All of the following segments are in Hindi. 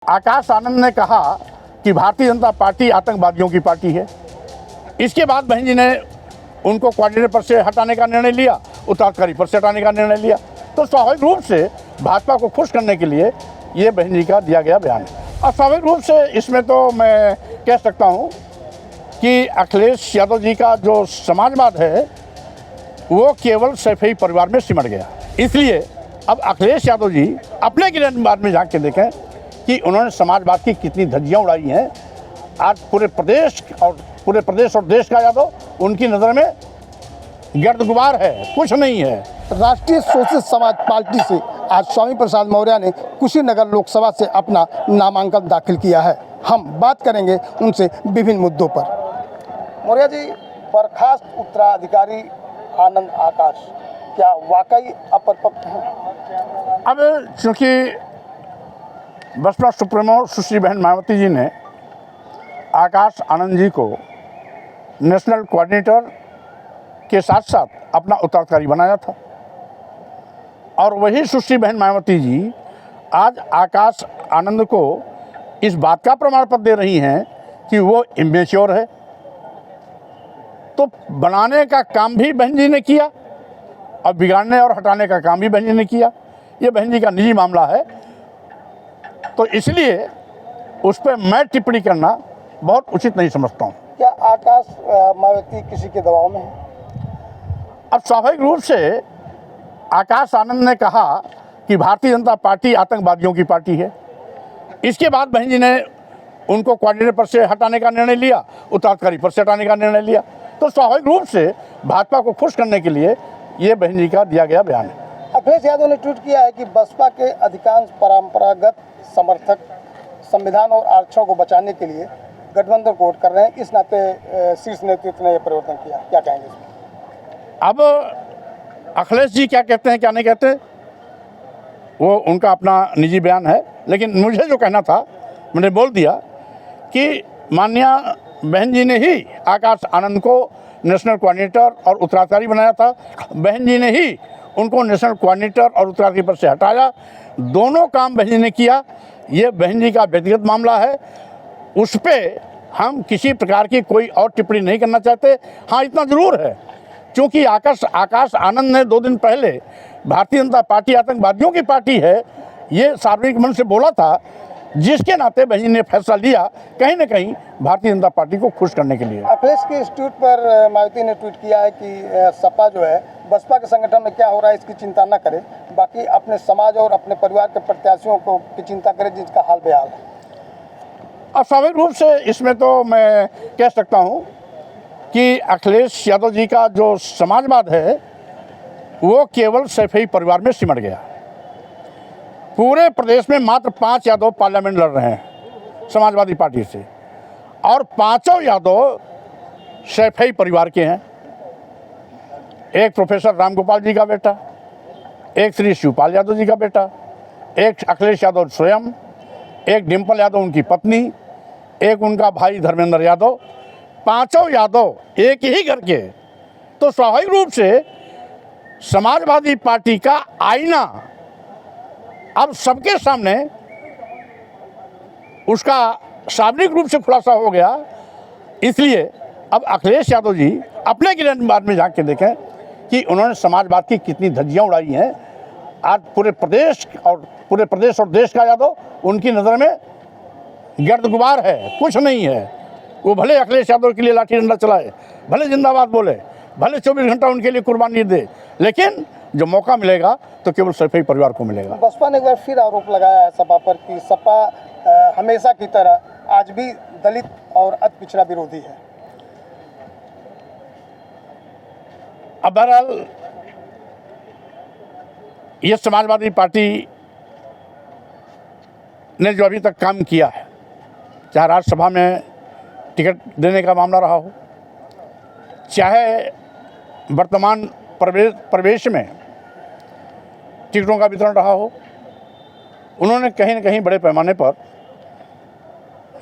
आकाश आनंद ने कहा कि भारतीय जनता पार्टी आतंकवादियों की पार्टी है। इसके बाद बहन जी ने उनको कोऑर्डिनेटर पद से हटाने का निर्णय लिया, उत्तराधिकारी पद से हटाने का निर्णय लिया। तो स्वाभाविक रूप से भाजपा को खुश करने के लिए ये बहन जी का दिया गया बयान है। और स्वाभाविक रूप से इसमें तो मैं कह सकता हूँ कि अखिलेश यादव जी का जो समाजवाद है वो केवल सैफई परिवार में सिमट गया। इसलिए अब अखिलेश यादव जी अपने गिरफ्तार में झांक के देखें कि उन्होंने समाजवाद की कितनी धज्जियाँ उड़ाई हैं। आज पूरे प्रदेश और देश का यादव उनकी नज़र में गर्द-गुबार है, कुछ नहीं है। राष्ट्रीय शोषित समाज पार्टी से आज स्वामी प्रसाद मौर्य ने कुशीनगर लोकसभा से अपना नामांकन दाखिल किया है। हम बात करेंगे उनसे विभिन्न मुद्दों पर। मौर्य जी, बर्खास्त उत्तराधिकारी आनंद आकाश क्या वाकई अपरिपक्व हैं? अब चूँकि बसपा सुप्रीमो सुश्री बहन मायावती जी ने आकाश आनंद जी को नेशनल कोऑर्डिनेटर के साथ साथ अपना उत्तराधिकारी बनाया था और वही सुश्री बहन मायावती जी आज आकाश आनंद को इस बात का प्रमाण पत्र दे रही हैं कि वो इमेच्योर है। तो बनाने का काम भी बहन जी ने किया और बिगाड़ने और हटाने का काम भी बहन जी ने किया। ये बहन जी का निजी मामला है, तो इसलिए उस पर मैं टिप्पणी करना बहुत उचित नहीं समझता हूँ। क्या आकाश मायावती किसी के दबाव में है? अब स्वाभाविक रूप से आकाश आनंद ने कहा कि भारतीय जनता पार्टी आतंकवादियों की पार्टी है। इसके बाद बहन जी ने उनको कोऑर्डिनेटर पद से हटाने का निर्णय लिया, उत्तराधिकारी पद से हटाने का निर्णय लिया। तो स्वाभाविक रूप से भाजपा को खुश करने के लिए ये बहन जी का दिया गया बयान है। अखिलेश यादव ने ट्वीट किया है कि बसपा के अधिकांश परंपरागत समर्थक संविधान और आरक्षण को बचाने के लिए गठबंधन को वोट कर रहे हैं। इस नाते शीर्ष नेतृत्व ने यह परिवर्तन किया, क्या कहेंगे इसमें? अब अखिलेश जी क्या कहते हैं क्या नहीं कहते वो उनका अपना निजी बयान है, लेकिन मुझे जो कहना था मैंने बोल दिया कि माननीय बहन जी ने ही आकाश आनंद को नेशनल कोऑर्डिनेटर और उत्तराधिकारी बनाया था। बहन जी ने ही उनको नेशनल कोऑर्डिनेटर और उत्तराधिकारी पद से हटाया। दोनों काम बहन जी ने किया। ये बहन जी का व्यक्तिगत मामला है, उस पर हम किसी प्रकार की कोई और टिप्पणी नहीं करना चाहते। हाँ, इतना ज़रूर है क्योंकि आकाश आनंद ने 2 दिन पहले भारतीय जनता पार्टी आतंकवादियों की पार्टी है ये सार्वजनिक मंच से बोला था, जिसके नाते बहन जी ने फैसला लिया कहीं न कहीं भारतीय जनता पार्टी को खुश करने के लिए। अखिलेश के इस ट्वीट पर मायावती ने ट्वीट किया है कि सपा जो है बसपा के संगठन में क्या हो रहा है इसकी चिंता न करे, बाकी अपने समाज और अपने परिवार के प्रत्याशियों को की चिंता करे जिसका हाल बेहाल है। अब स्वाभाविक रूप से इसमें तो मैं कह सकता हूँ कि अखिलेश यादव जी का जो समाजवाद है वो केवल सैफई परिवार में सिमट गया। पूरे प्रदेश में मात्र 5 यादव पार्लियामेंट लड़ रहे हैं समाजवादी पार्टी से और 5 यादव सैफई परिवार के हैं। एक प्रोफेसर रामगोपाल जी का बेटा, एक श्री शिवपाल यादव जी का बेटा, एक अखिलेश यादव स्वयं, एक डिम्पल यादव उनकी पत्नी, एक उनका भाई धर्मेंद्र यादव। 5 यादव एक ही घर के। तो स्वाभाविक रूप से समाजवादी पार्टी का आईना अब सबके सामने उसका सार्वजनिक रूप से खुलासा हो गया। इसलिए अब अखिलेश यादव जी अपने गिरफ्तार में झांक के देखें कि उन्होंने समाजवाद की कितनी धज्जियाँ उड़ाई हैं। आज पूरे प्रदेश और देश का यादव उनकी नज़र में गर्द-गुबार है, कुछ नहीं है। वो भले अखिलेश यादव के लिए लाठी डंडा चलाए, भले जिंदाबाद बोले, भले 24 घंटा उनके लिए कुर्बानी दे, लेकिन जो मौका मिलेगा तो केवल सैफई परिवार को मिलेगा। बसपा ने एक बार फिर आरोप लगाया है सपा पर कि सपा हमेशा की तरह आज भी दलित और अति पिछड़ा विरोधी है। अब बहरहाल ये समाजवादी पार्टी ने जो अभी तक काम किया है, चाहे राज्यसभा में टिकट देने का मामला रहा हो, चाहे वर्तमान प्रवेश में टिकटों का वितरण रहा हो, उन्होंने कहीं न कहीं बड़े पैमाने पर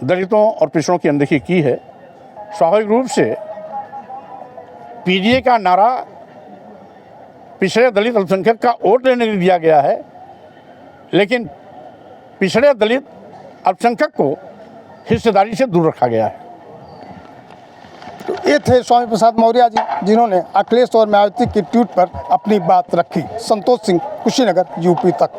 दलितों और पिछड़ों की अनदेखी की है। स्वाभाविक रूप से पीडीए का नारा पिछड़े दलित अल्पसंख्यक का वोट लेने के लिए दिया गया है, लेकिन पिछड़े दलित अल्पसंख्यक को हिस्सेदारी से दूर रखा गया है। तो ये थे स्वामी प्रसाद मौर्य जी, जिन्होंने अखिलेश और मायावती के ट्वीट पर अपनी बात रखी। संतोष सिंह, कुशीनगर, यूपी तक।